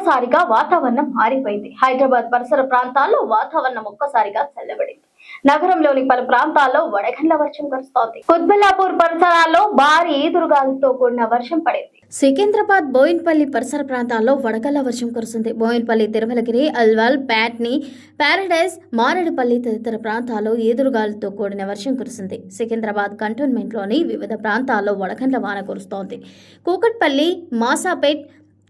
ఒక్కసారిగా వాతావరణం మారిపోయింది. హైదరాబాద్ పరిసర ప్రాంతాల్లో వాతావరణం ఒక్కసారిగా చల్లబడింది. నగరంలోని పలు ప్రాంతాల్లో వడగండ్ల వర్షం కురుస్తోంది. కుత్బుల్లాపూర్ పరిసరాల్లో భారీ ఈదురుగాలులతో కూడిన వర్షం పడింది. సికింద్రాబాద్ బోయిన్పల్లి పరిసర ప్రాంతాల్లో వడగళ్ల వర్షం కురిసింది. బోయిన్పల్లి, తిరుమలగిరి, అల్వాల్, ప్యాట్ని, పారడైజ్, మారేడుపల్లి తదితర ప్రాంతాల్లో ఈదురుగాలులతో కూడిన వర్షం కురిసింది. సికింద్రాబాద్ కంటోన్మెంట్లోని వివిధ ప్రాంతాల్లో వడగండ్ల వాన కురుస్తోంది. Kukatpally, Masapet,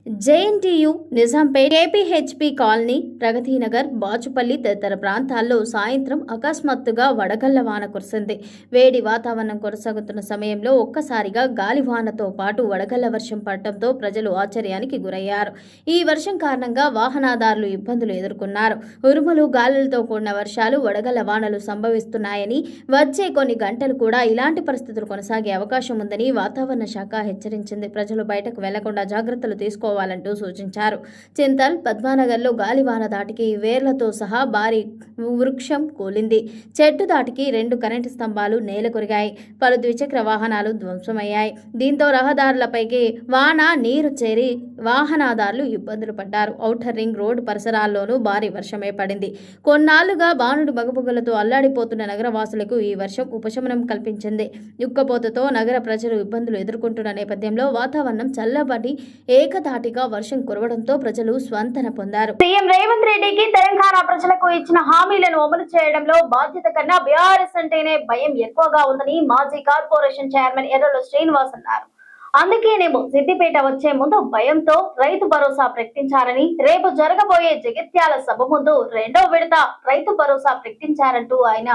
JNTU, Nizampet, KPHB colony, Pragathinagar, Bachupally తదితర ప్రాంతాల్లో సాయంత్రం అకస్మాత్తుగా వడగళ్ల వాన కురిసింది. వేడి వాతావరణం కొనసాగుతున్న సమయంలో ఒక్కసారిగా గాలివానతో పాటు వడగళ్ల వర్షం పడటంతో ప్రజలు ఆశ్చర్యానికి గురయ్యారు. ఈ వర్షం కారణంగా వాహనదారులు ఇబ్బందులు ఎదుర్కొన్నారు. ఉరుములు, గాలులతో కూడిన వర్షాలు, వడగళ్ల వానలు సంభవిస్తున్నాయని, వచ్చే కొన్ని గంటలు కూడా ఇలాంటి పరిస్థితులు కొనసాగే అవకాశం ఉందని వాతావరణ శాఖ హెచ్చరించింది. ప్రజలు బయటకు వెళ్లకుండా జాగ్రత్తలు తీసుకోవాలంటూ సూచించారు. చింతల్, పద్మానగర్లో గాలివాన దాటికి వేర్లతో సహా భారీ వృక్షం కూలింది. చెట్టు దాటికి 2 కరెంటు స్తంభాలు నేలకొరిగాయి. పలు ద్విచక్ర వాహనాలు ధ్వంసమయ్యాయి. దీంతో రహదారులపైకి వాన నీరు చేరి వాహనదారులు ఇబ్బందులు పడ్డారు. ఔటర్ రింగ్ రోడ్డు పరిసరాల్లోనూ భారీ వర్షమే పడింది. కొన్నాళ్లుగా బాణుడు మగపుగలతో అల్లాడిపోతున్న నగరవాసులకు ఈ వర్షం ఉపశమనం కల్పించింది. ఉక్కపోతతో నగర ప్రజలు ఇబ్బందులు ఎదుర్కొంటున్న నేపథ్యంలో వాతావరణం చల్లబడి ఏకధాటిగా వర్షం కురవడంతో ప్రజలు స్వంతన పొందారు. సీఎం రేవంత్ రెడ్డికి తెలంగాణ ప్రజలకు ఇచ్చిన హామీలను అమలు చేయడంలో బాధ్యత కన్నా బీఆర్ఎస్ అంటేనే భయం ఎక్కువగా ఉందని మాజీ కార్పొరేషన్ చైర్మన్ ఎర్రల శ్రీనివాస్ అన్నారు. అందుకేనేమో సిద్దిపేట వచ్చే ముందు భయంతో రైతు భరోసా ప్రకటించారని, రేపు జరగబోయే జగిత్యాల సభ ముందు 2వ విడత రైతు భరోసా ప్రకటించారంటూ ఆయన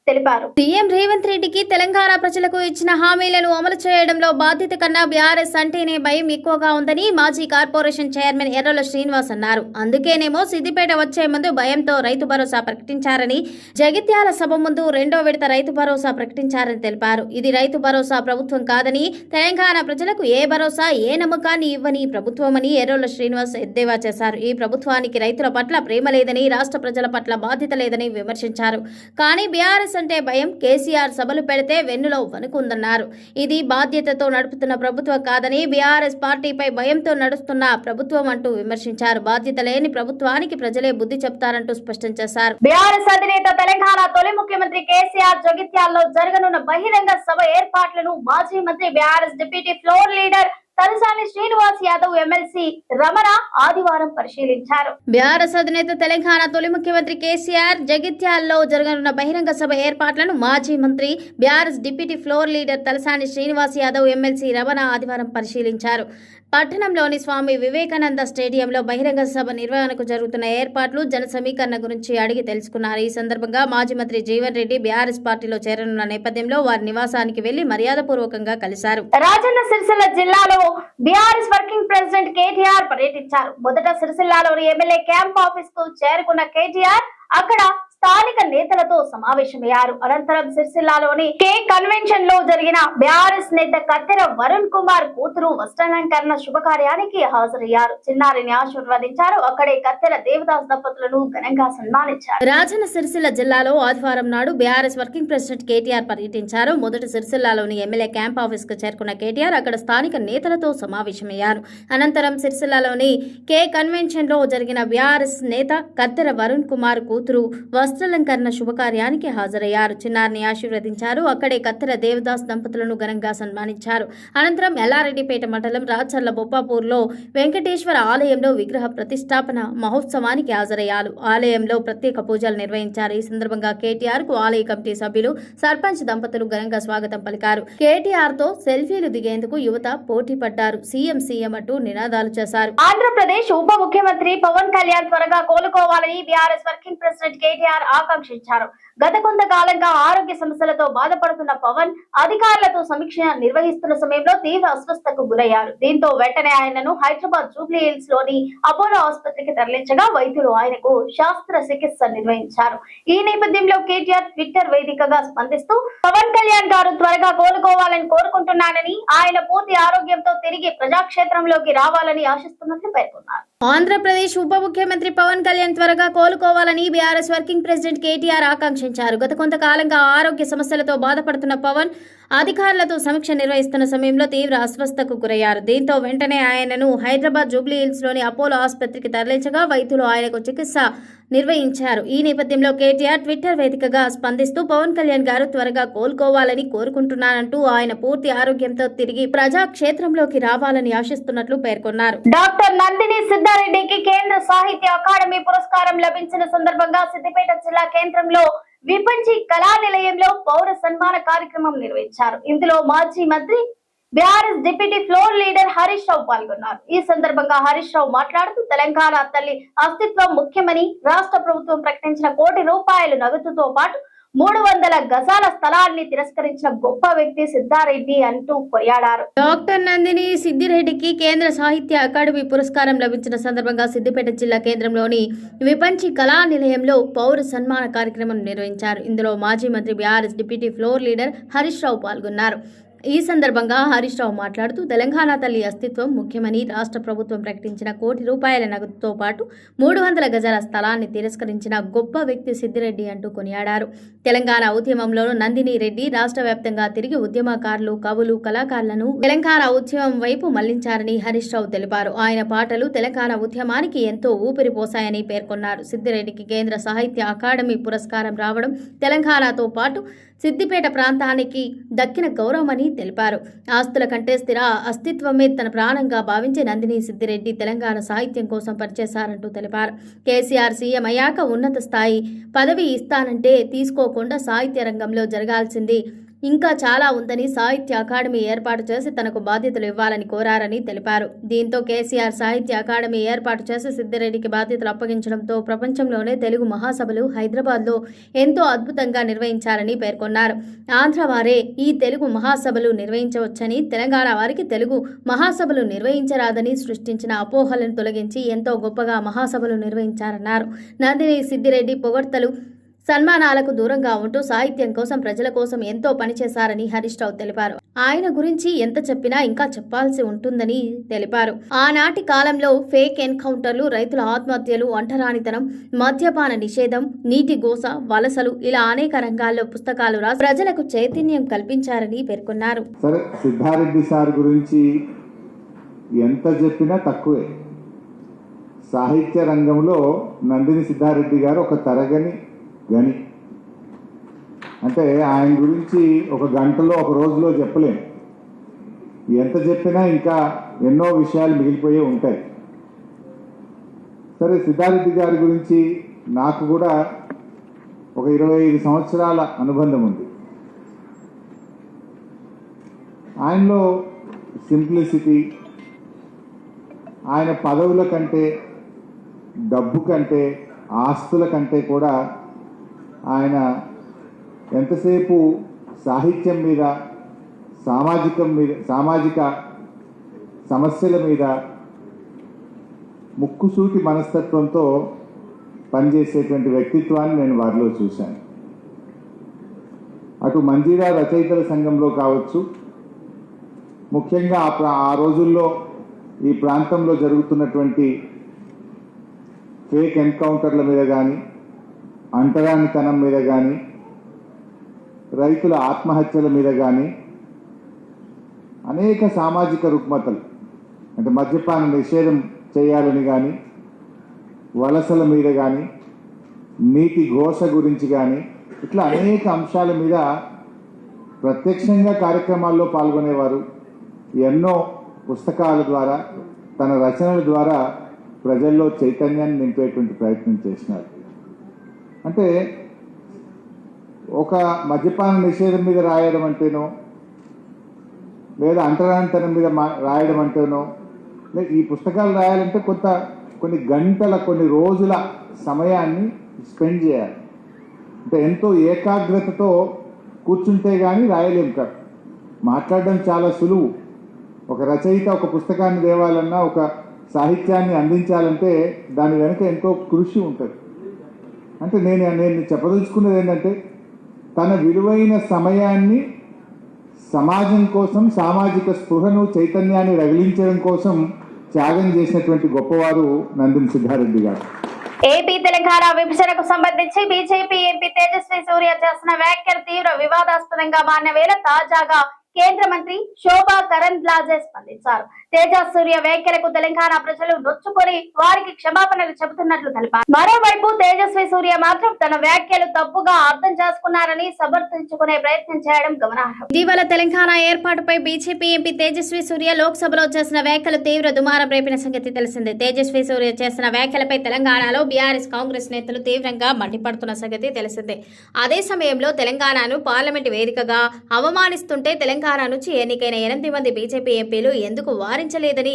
తెలిపారు. సీఎం రేవంత్ రెడ్డికి తెలంగాణ ప్రజలకు ఇచ్చిన హామీలను అమలు చేయడంలో బాధ్యత కన్నా బీఆర్ఎస్ అంటేనే భయం ఎక్కువగా ఉందని మాజీ కార్పొరేషన్ చైర్మన్ ఎర్రల శ్రీనివాస్ అన్నారు. అందుకేనేమో సిద్దిపేట వచ్చే ముందు భయంతో రైతు భరోసా ప్రకటించారని, జగిత్యాల సభ ముందు 2వ విడత రైతు భరోసా ప్రకటించారని తెలిపారు. ఇది రైతు భరోసా ప్రభుత్వం కాదని, తెలంగాణ ప్రజలకు ఏ భరోసా, ఏ నమ్మకాన్ని ఇవ్వని ప్రభుత్వమని ఎర్రల శ్రీనివాస్ ఎద్దేవా చేశారు. ఈ ప్రభుత్వానికి రైతుల పట్ల ప్రేమ లేదని, రాష్ట్ర ప్రజల పట్ల బాధ్యత లేదని విమర్శించారు. కానీ బీఆర్ఎస్ అంటే భయం, కేసీఆర్ సభలు పెడితే వెన్నులో వణుకుందన్నారు. ఇది బాధ్యతతో నడుపుతున్న ప్రభుత్వం కాదని, బీఆర్ఎస్ పార్టీపై భయంతో నడుస్తున్న ప్రభుత్వం అంటూ విమర్శించారు. బాధ్యత లేని ప్రభుత్వానికి ప్రజలే బుద్ధి చెప్తారంటూ స్పష్టం చేశారు. బీఆర్ఎస్ అధినేత తెలంగాణ తొలి ముఖ్యమంత్రి కేసీఆర్ జగిత్యాల్లో జరగనున్న బహిరంగ సభ ఏర్పాట్లను మాజీ మంత్రి, BRS deputy floor leader Talasani Srinivas Yadav, MLC Ramana ఆదివారం పరిశీలించారు. బీఆర్ఎస్ అధినేత తెలంగాణ తొలి ముఖ్యమంత్రి కేసీఆర్ జగిత్యాల్లో జరగనున్న బహిరంగ సభ ఏర్పాట్లను మాజీ మంత్రి, BRS deputy floor leader Talasani Srinivas Yadav, MLC Ramana ఆదివారం పరిశీలించారు. పట్టణంలోని స్వామి వివేకానంద స్టేడియంలో బహిరంగ సభ నిర్వహణకు జరుగుతున్న ఏర్పాట్లు, జన సమీకరణ గురించి అడిగి తెలుసుకున్నారు. ఈ సందర్భంగా మాజీ మంత్రి జీవన్ రెడ్డి బీఆర్ఎస్ పార్టీలో చేరనున్న నేపథ్యంలో వారి నివాసానికి వెళ్లి మర్యాదపూర్వకంగా కలిశారు. రాజన్న సిరిసిల్ల జిల్లాలో బీఆర్ఎస్ వర్కింగ్ ప్రెసిడెంట్ కేటీఆర్ పర్యటించారు. మొదట సిరిసిల్లాలోని ఎమ్మెల్యే క్యాంప్ ఆఫీస్ కు చేరుకున్న కేటీఆర్ అక్కడ స్థానిక నేతలతో సమావేశమయ్యారు. అనంతరం సిరిసిల్లాలోని కే కన్వెన్షన్ లో జరిగిన బీఆర్ఎస్ నేత కత్తెర వరుణ్ కుమార్ కూతురు వస్త్రాలంకరణ శుభకార్యానికి హాజరయ్యారు. చిన్నారిని ఆశీర్వదించారు. అక్కడే కత్తెర దేవదాస్ దంపతులను ఘనంగా సన్మానించారు. రాజన్న సిరిసిల్ల జిల్లాలో ఆదివారం నాడు బీఆర్ఎస్ వర్కింగ్ ప్రెసిడెంట్ కేటీఆర్ పర్యటించారు. మొదట సిరిసిల్లాలోని ఎమ్మెల్యే క్యాంప్ ఆఫీస్ కు చేరుకున్న కేటీఆర్ అక్కడ స్థానిక నేతలతో సమావేశమయ్యారు. అనంతరం సిరిసిల్లాలోని కే కన్వెన్షన్ లో జరిగిన బీఆర్ఎస్ నేత కత్తెర వరుణ్ కుమార్ కూతురు వస్త్రాలంకరణ శుభకార్యానికి హాజరయ్యారు. చిన్నారిని ఆశీర్వదించారు. అక్కడే కత్తెర దేవదాస్ దంపతులను ఘనంగా సన్మానించారు. అనంతరం ఎల్లారెడ్డిపేట మండలం రాచర్ల బొప్పాపూర్లో వెంకటేశ్వర ఆలయంలో విగ్రహ ప్రతిష్టాపన మహోత్సవానికి హాజరయ్యారు. ఆలయంలో ప్రత్యేక పూజలు నిర్వహించారు. ఈ సందర్భంగా కేటీఆర్ కు ఆలయ కమిటీ సభ్యులు, సర్పంచ్ దంపతులు ఘనంగా స్వాగతం పలికారు. కేటీఆర్ తో సెల్ఫీలు దిగేందుకు యువత పోటీ పడ్డారు. సీఎం సీఎం అంటూ నినాదాలు చేశారు. ఆంధ్రప్రదేశ్ ఉప ముఖ్యమంత్రి పవన్ కళ్యాణ్ త్వరగా కోలుకోవాలని బీఆర్ఎస్ వర్కింగ్ ప్రెసిడెంట్ కేటీఆర్ ఆకాంక్షించారు. గత కొంతకాలంగా ఆరోగ్య సమస్యలతో బాధపడుతున్న పవన్ అధికారులతో సమీక్ష నిర్వహిస్తున్న సమయంలో తీవ్ర అస్వస్థతకు గురయ్యారు. దీంతో వెంటనే ఆయనను హైదరాబాద్ జూబ్లీ హిల్స్ లోని అపోలో ఆసుపత్రికి తరలించగా వైద్యులు ఆయనకు శాస్త్ర చికిత్స నిర్వహించారు. ఈ నేపథ్యంలో కేటీఆర్ ట్విట్టర్ వేదికగా స్పందిస్తూ పవన్ కళ్యాణ్ గారు త్వరగా కోలుకోవాలని కోరుకుంటున్నానని, ఆయన పూర్తి ఆరోగ్యంతో తిరిగి ప్రజాక్షేత్రంలోకి రావాలని ఆశిస్తున్నట్లు పేర్కొన్నారు. ఆంధ్రప్రదేశ్ ఉప ముఖ్యమంత్రి పవన్ కళ్యాణ్ త్వరగా కోలుకోవాలని బీఆర్ఎస్ వర్కింగ్ ప్రెసిడెంట్ కేటీఆర్ ఆకాంక్షించారు. గత కొంతకాలంగా ఆరోగ్య సమస్యలతో బాధపడుతున్న పవన్ అధికారులతో సమీక్ష నిర్వహిస్తున్న సమయంలో తీవ్ర అస్వస్థతకు గురయ్యారు. దీంతో వెంటనే ఆయనను హైదరాబాద్ జూబ్లీ హిల్స్ లోని అపోలో ఆసుపత్రికి తరలించగా వైద్యులు ఆయనకు చికిత్స నిర్వహించారు. ఈ నేపథ్యంలో కేటీఆర్ ట్విట్టర్ వేదికగా స్పందిస్తూ పవన్ కళ్యాణ్ గారు త్వరగా కోలుకోవాలని కోరుకుంటున్నానంటూ ఆయన పూర్తి ఆరోగ్యంతో తిరిగి ప్రజాక్షేత్రంలోకి రావాలని ఆశిస్తున్నట్లు పేర్కొన్నారు. డాక్టర్ నందిని సిద్ధారెడ్డికి కేంద్ర సాహిత్య అకాడమీ పురస్కారం లభించిన సందర్భంగా సిద్దిపేట జిల్లా కేంద్రంలో విపంచి కళా నిలయంలో పౌర సన్మాన కార్యక్రమం నిర్వహించారు. ఇందులో మాజీ మంత్రి BRS deputy floor leader Harish Rao పాల్గొన్నారు. ఈ సందర్భంగా హరీష్ రావు మాట్లాడుతూ తెలంగాణ తల్లి అస్తిత్వం ముఖ్యమని రాష్ట్ర ప్రభుత్వం ప్రకటించిన ₹1 కోటి నగదుతో పాటు 300 గజాల స్థలాన్ని తిరస్కరించిన గొప్ప వ్యక్తి సిద్ధారెడ్డి అంటూ కొనియాడారు. డాక్టర్ నందిని సిద్దిరెడ్డికి కేంద్ర సాహిత్య అకాడమీ పురస్కారం లభించిన సందర్భంగా సిద్దిపేట జిల్లా కేంద్రంలోని విపంచి కళా నిలయంలో పౌర సన్మాన కార్యక్రమం నిర్వహించారు. ఇందులో మాజీ మంత్రి BRS deputy floor leader Harish Rao పాల్గొన్నారు. ఈ సందర్భంగా హరీష్ రావు మాట్లాడుతూ తెలంగాణ తల్లి అస్తిత్వం ముఖ్యమని రాష్ట్ర ప్రభుత్వం ప్రకటించిన ₹1 కోటి నగదుతో పాటు 300 గజాల స్థలాన్ని తిరస్కరించిన గొప్ప వ్యక్తి సిద్దిరెడ్డి అంటూ కొనియాడారు. తెలంగాణ ఉద్యమంలో నందిని రెడ్డి రాష్ట్ర వ్యాప్తంగా తిరిగి ఉద్యమకారులు, కవులు, కళాకారులను తెలంగాణ ఉద్యమం వైపు మళ్లించారని హరీష్ రావు తెలిపారు. ఆయన పాటలు తెలంగాణ ఉద్యమానికి ఎంతో ఊపిరి పోశాయని పేర్కొన్నారు. సిద్దిరెడ్డికి కేంద్ర సాహిత్య అకాడమీ పురస్కారం రావడం తెలంగాణతో పాటు సిద్దిపేట ప్రాంతానికి దక్కిన గౌరవమని తెలిపారు. ఆస్తుల కంటే స్థిర అస్తిత్వమే తన ప్రాణంగా భావించే నందిని సిద్దిరెడ్డి తెలంగాణ సాహిత్యం కోసం పనిచేశారంటూ తెలిపారు. కేసీఆర్ సీఎం అయ్యాక ఉన్నత స్థాయి పదవి ఇస్తానంటే తీసుకోకుండా సాహిత్య రంగంలో జరగాల్సింది ఇంకా చాలా ఉందని సాహిత్య అకాడమీ ఏర్పాటు చేసి తనకు బాధ్యతలు ఇవ్వాలని కోరారని తెలిపారు. దీంతో కేసీఆర్ సాహిత్య అకాడమీ ఏర్పాటు చేసి సిద్దిరెడ్డికి బాధ్యతలు అప్పగించడంతో ప్రపంచంలోనే తెలుగు మహాసభలు హైదరాబాద్లో ఎంతో అద్భుతంగా నిర్వహించారని పేర్కొన్నారు. ఆంధ్ర వారే ఈ తెలుగు మహాసభలు నిర్వహించవచ్చని, తెలంగాణ వారికి తెలుగు మహాసభలు నిర్వహించరాదని సృష్టించిన అపోహలను తొలగించి ఎంతో గొప్పగా మహాసభలు నిర్వహించారన్నారు. నందిని సిద్దిరెడ్డి పొగడ్తలు, సన్మానాలకు దూరంగా ఉంటూ సాహిత్యం కోసం, ప్రజల కోసం ఎంతో పనిచేశారని హరీష్ రావు తెలిపారు. ఆయన గురించి ఎంత చెప్పినా ఇంకా చెప్పాల్సి ఉంటుందని తెలిపారు. ఆనాటి కాలంలో ఫేక్ ఎన్కౌంటర్లు, రైతుల ఆత్మహత్యలు, ఒంటరానితనం, మద్యపాన నిషేధం, నీటి గోస, వలసలు ఇలా అనేక రంగాల్లో పుస్తకాలు రాసి ప్రజలకు చైతన్యం కల్పించారని పేర్కొన్నారు. సరే, సిద్ధారెడ్డి సార్ గురించి ఎంత చెప్పినా తక్కువే. సాహిత్య రంగంలో నందిని సిద్ధారెడ్డి గారు ఒక తరగని గని. అంటే ఆయన గురించి ఒక గంటలో, ఒక రోజులో చెప్పలేం. ఎంత చెప్పినా ఇంకా ఎన్నో విషయాలు మిగిలిపోయే ఉంటాయి. సరే, సిద్ధారెడ్డి గారి గురించి నాకు కూడా ఒక 25 సంవత్సరాల అనుబంధం ఉంది. ఆయనలో సింప్లిసిటీ, ఆయన పదవుల కంటే, డబ్బు కంటే, ఆస్తుల కంటే కూడా ఆయన ఎంతసేపు సాహిత్యం మీద, సామాజిక సమస్యల మీద ముక్కుసూటి మనస్తత్వంతో పనిచేసేటువంటి వ్యక్తిత్వాన్ని నేను వారిలో చూశాను. అటు మంజీరా రచయితల సంఘంలో కావచ్చు, ముఖ్యంగా ఆ రోజుల్లో ఈ ప్రాంతంలో జరుగుతున్నటువంటి ఫేక్ ఎన్కౌంటర్ల మీద కానీ, అంటరానితనం మీద కానీ, రైతుల ఆత్మహత్యల మీద కానీ, అనేక సామాజిక రుగ్మతలు, అంటే మద్యపాన నిషేధం చేయాలని కానీ, వలసల మీద కానీ, నీటి ఘోష గురించి కానీ, ఇట్లా అనేక అంశాల మీద ప్రత్యక్షంగా కార్యక్రమాల్లో పాల్గొనేవారు. ఎన్నో పుస్తకాల ద్వారా, తన రచనల ద్వారా ప్రజల్లో చైతన్యాన్ని నింపేటువంటి ప్రయత్నం చేసినారు. అంటే ఒక మద్యపాన నిషేధం మీద రాయడం అంటేనో, లేదా అంటరానితనం మీద రాయడం అంటేనో, లేదా ఈ పుస్తకాలు రాయాలంటే కొన్ని గంటల, కొన్ని రోజుల సమయాన్ని స్పెండ్ చేయాలి. అంటే ఎంతో ఏకాగ్రతతో కూర్చుంటే కానీ రాయలేము కాదు. మాట్లాడడం చాలా సులువు. ఒక రచయిత ఒక పుస్తకాన్ని తేవాలన్నా, ఒక సాహిత్యాన్ని అందించాలంటే దాని వెనుక ఎంతో కృషి ఉంటుంది. అంటే నేను చెప్పదలుచుకున్నది ఏంటంటే, తన విలువైన సమయాన్ని సమాజం కోసం, సామాజిక స్పృహను, చైతన్యాన్ని రగిలించడం కోసం త్యాగం చేసినటువంటి గొప్పవారు నందిని సిద్ధారెడ్డి గారు. ఏపీ తెలంగాణ విభజనకు సంబంధించి బీజేపీ ఎంపీ తేజస్వి సూర్య చేసిన వ్యాఖ్యలు తీవ్ర వివాదాస్పదంగా మారిన వేళ తాజాగా కేంద్ర మంత్రి శోభా కరంద్లాజే స్పందించారు. తేజస్ సూర్య వ్యాఖ్యలకు తెలంగాణ ప్రజలు నొచ్చుకొని వారికి క్షమాపణలు చెబుతున్నట్లు తెలిపారు. మరోవైపు తేజస్వి సూర్య మాత్రం తన వ్యాఖ్యలు తప్పుగా అర్థం చేసుకున్నారని సమర్థించుకునే ప్రయత్నం చేయడం గమనార్హం. ఇటీవల తెలంగాణ ఏర్పాటుపై బీజేపీ ఎంపీ తేజస్వి సూర్య లోక్సభలో చేసిన వ్యాఖ్యలు తీవ్ర దుమారం రేపిన సంగతి తెలిసిందే. తేజస్వి సూర్య చేసిన వ్యాఖ్యలపై తెలంగాణలో బీఆర్ఎస్ కాంగ్రెస్ నేతలు తీవ్రంగా మండిపడుతున్న సంగతి తెలిసిందే. అదే సమయంలో తెలంగాణను పార్లమెంటు వేదికగా అవమానిస్తుంటే తెలంగాణ నుంచి ఎన్నికైన 8 మంది బీజేపీ ఎంపీలు ఎందుకు వారించలేదని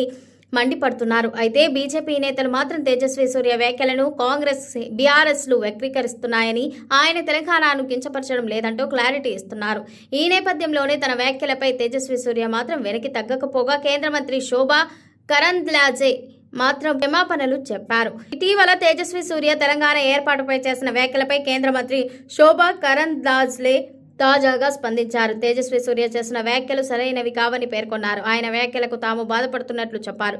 మండిపడుతున్నారు. అయితే బీజేపీ నేతలు మాత్రం తేజస్వి సూర్య వ్యాఖ్యలను కాంగ్రెస్ బీఆర్ఎస్లు వక్రీకరిస్తున్నాయని, ఆయన తెలంగాణను కించపరచడం లేదంటూ క్లారిటీ ఇస్తున్నారు. ఈ నేపథ్యంలోనే తన వ్యాఖ్యలపై తేజస్వి సూర్య మాత్రం వెనక్కి తగ్గకపోగా కేంద్ర మంత్రి శోభా కరంద్లాజే మాత్రం క్షమాపణలు చెప్పారు. ఇటీవల తేజస్వి సూర్య తెలంగాణ ఏర్పాటుపై చేసిన వ్యాఖ్యలపై కేంద్ర మంత్రి శోభా కరంద్లాజే తాజాగా స్పందించారు. తేజస్వి సూర్య చేసిన వ్యాఖ్యలు సరైనవి కావని పేర్కొన్నారు. ఆయన వ్యాఖ్యలకు తాము బాధపడుతున్నట్లు చెప్పారు.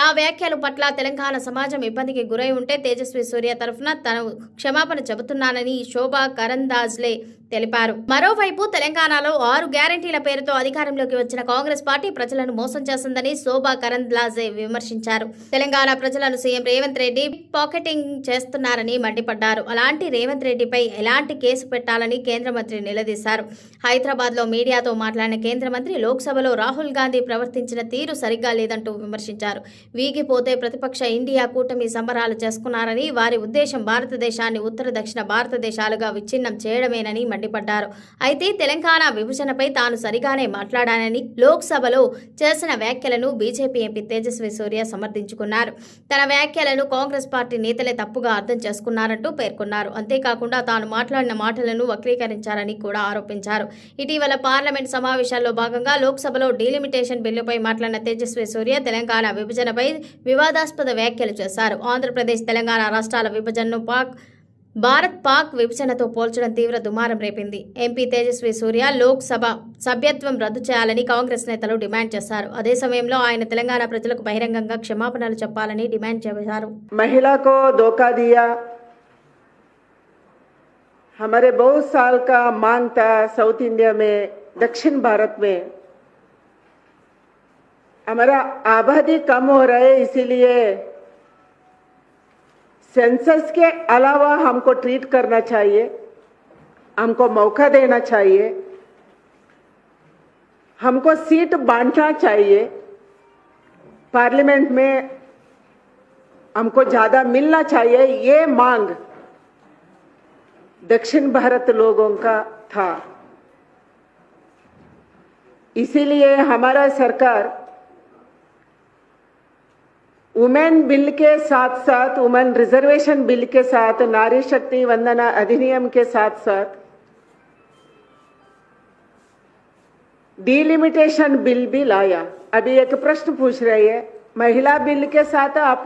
ఆ వ్యాఖ్యల పట్ల తెలంగాణ సమాజం ఇబ్బందికి గురై ఉంటే తేజస్వి సూర్య తరఫున తాను క్షమాపణ చెబుతున్నానని శోభా కరంద్లాజే తెలిపారు. మరోవైపు తెలంగాణలో 6 గ్యారంటీల పేరుతో అధికారంలోకి వచ్చిన కాంగ్రెస్ పార్టీ ప్రజలను మోసం చేసిందని శోభా కరంద్లాజే విమర్శించారు. తెలంగాణ ప్రజలను సీఎం రేవంత్ రెడ్డి పాకెటింగ్ చేస్తున్నారని మండిపడ్డారు. అలాంటి రేవంత్ రెడ్డిపై ఎలాంటి కేసు పెట్టాలని కేంద్ర మంత్రి నిలదీశారు. హైదరాబాద్ లో మీడియాతో మాట్లాడిన కేంద్ర మంత్రి లోక్సభలో రాహుల్ గాంధీ ప్రవర్తించిన తీరు సరిగ్గా లేదంటూ విమర్శించారు. వీగిపోతే ప్రతిపక్ష ఇండియా కూటమి సంబరాలు చేసుకున్నారని, వారి ఉద్దేశం భారతదేశాన్ని ఉత్తర దక్షిణ భారతదేశాలుగా విచ్ఛిన్నం చేయడమేనని మండిపడ్డారు. అయితే తెలంగాణ విభజనపై తాను సరిగానే మాట్లాడానని, లోక్సభలో చేసిన వ్యాఖ్యలను బీజేపీ ఎంపీ తేజస్వి సూర్య సమర్థించుకున్నారు. తన వ్యాఖ్యలను కాంగ్రెస్ పార్టీ నేతలే తప్పుగా అర్థం చేసుకున్నారంటూ పేర్కొన్నారు. అంతేకాకుండా తాను మాట్లాడిన మాటలను వక్రీకరించారని కూడా ఆరోపించారు. ఇటీవల పార్లమెంట్ సమావేశాల్లో భాగంగా లోక్సభలో డీలిమిటేషన్ బిల్లుపై మాట్లాడిన తేజస్వి సూర్య తెలంగాణ విభజనపై వివాదాస్పద వ్యాఖ్యలు చేశారు. ఆంధ్రప్రదేశ్ తెలంగాణ రాష్ట్రాల విభజనను భారత్ పాక్ విభజనతో పోల్చడం తీవ్ర దుమారం రేపింది. ఎంపీ తేజస్వి సూర్య లోక్సభ సభ్యత్వం రద్దు చేయాలని కాంగ్రెస్ నేతలు డిమాండ్ చేశారు. అదే సమయంలో ఆయన తెలంగాణ ప్రజలకు బహిరంగంగా క్షమాపణలు చెప్పాలని డిమాండ్ చేశారు. महिला धोखा दिया, हमारे बहुत साल का मांग था साउथ इंडिया में, दक्षिण भारत में हमारा आबादी कम हो रहा है, इसीलिए सेंसस के अलावा हमको ट्रीट करना चाहिए, हमको मौका देना चाहिए, हमको सीट बांटना चाहिए, पार्लियामेंट में हमको ज्यादा मिलना चाहिए, ये मांग दक्षिण भारत लोगों का था. इसीलिए हमारा सरकार वुमेन बिल के साथ साथ, वुमेन रिजर्वेशन बिल के साथ, नारी शक्ति वंदना अधिनियम के साथ साथ डीलिमिटेशन बिल भी लाया. अभी एक प्रश्न पूछ रही है, महिला बिल के साथ आप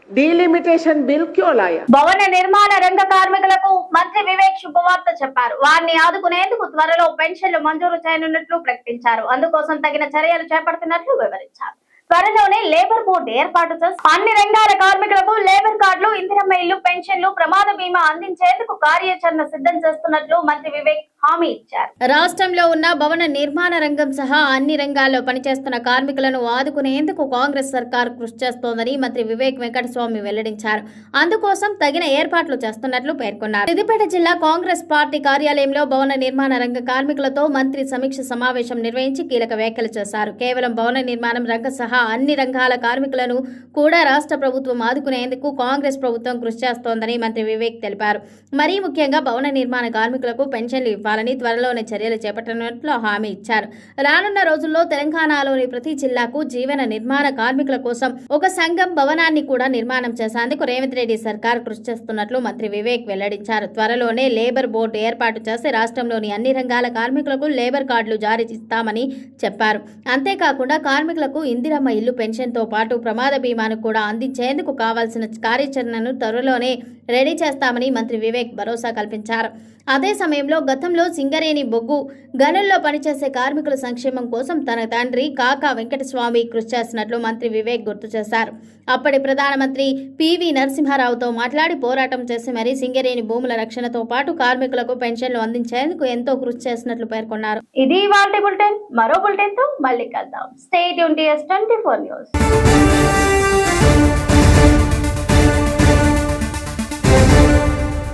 డీలిమిటేషన్ బిల్ క్యూ లాయా? భవన నిర్మాణ రంగ కార్మికులకు మంత్రి వివేక్ శుభవార్త చెప్పారు. వారిని ఆదుకునేందుకు త్వరలో పెన్షన్లు మంజూరు చేయనున్నట్లు ప్రకటించారు. అందుకోసం తగిన చర్యలు చేపడుతున్నట్లు వివరించారు. త్వరలోనే లేబర్ బోర్డు ఏర్పాటు చేసి అన్ని రంగాల కార్మికులకు లేబర్ కార్డులు, ఇందిరమ్మ ఇల్లు, పెన్షన్లు, ప్రమాద బీమా అందించేందుకు కార్యాచరణ సిద్ధం చేస్తున్నట్లు మంత్రి వివేక్ హామీ ఇచ్చారు. రాష్ట్రంలో ఉన్న భవన నిర్మాణ రంగం సహా అన్ని రంగాల్లో పనిచేస్తున్న కార్మికులను ఆదుకునేందుకు కాంగ్రెస్ సర్కార్ కృషి చేస్తోందని మంత్రి వివేక్ వెంకటస్వామి వెల్లడించారు. అందుకోసం తగిన ఏర్పాట్లు చేస్తున్నట్లు పేర్కొన్నారు. సిద్దిపేట జిల్లా కాంగ్రెస్ పార్టీ కార్యాలయంలో భవన నిర్మాణ రంగ కార్మికులతో మంత్రి సమీక్ష సమావేశం నిర్వహించి కీలక వ్యాఖ్యలు చేశారు. కేవలం భవన నిర్మాణం రంగం సహా అన్ని రంగాల కార్మికులను కూడా రాష్ట్ర ప్రభుత్వం ఆదుకునేందుకు కాంగ్రెస్ ప్రభుత్వం కృషి చేస్తోందని మంత్రి వివేక్ తెలిపారు. మరీ ముఖ్యంగా భవన నిర్మాణ కార్మికులకు పెన్షన్లు ఇవ్వాలని త్వరలోనే చర్యలు చేపట్టనున్నట్లు హామీ ఇచ్చారు. రానున్న రోజుల్లో తెలంగాణలోని ప్రతి జిల్లాకు జీవన నిర్మాణ కార్మికుల కోసం ఒక సంఘం భవనాన్ని కూడా నిర్మాణం చేసేందుకు రేవంత్ రెడ్డి సర్కార్ కృషి చేస్తున్నట్లు మంత్రి వివేక్ వెల్లడించారు. త్వరలోనే లేబర్ బోర్డు ఏర్పాటు చేసి రాష్ట్రంలోని అన్ని రంగాల కార్మికులకు లేబర్ కార్డులు జారీ చేస్తామని చెప్పారు. అంతేకాకుండా కార్మికులకు ఇందిరమ్మ ఇల్లు, పెన్షన్తో పాటు ప్రమాద బీమాను కూడా అందించేందుకు కావాల్సిన కార్యాచరణను త్వరలోనే రెడీ చేస్తామని మంత్రి వివేక్ భరోసా కల్పించారు. అదే సమయంలో గతంలో సింగరేణి బొగ్గు గనుల్లో పనిచేసే కార్మికుల సంక్షేమం కోసం తన తండ్రి కాకా వెంకటస్వామి కృషి చేసినట్లు మంత్రి వివేక్ గుర్తు చేశారు. అప్పటి ప్రధానమంత్రి పివి నరసింహారావుతో మాట్లాడి పోరాటం చేసి మరీ సింగరేణి భూముల రక్షణతో పాటు కార్మికులకు పెన్షన్లు అందించేందుకు ఎంతో కృషి చేసినట్లు పేర్కొన్నారు. ఇది ఇవాల్టి బులెటిన్. మరో బులెటిన్ తో మళ్ళీ కలుద్దాం. Stay tune to S24 news.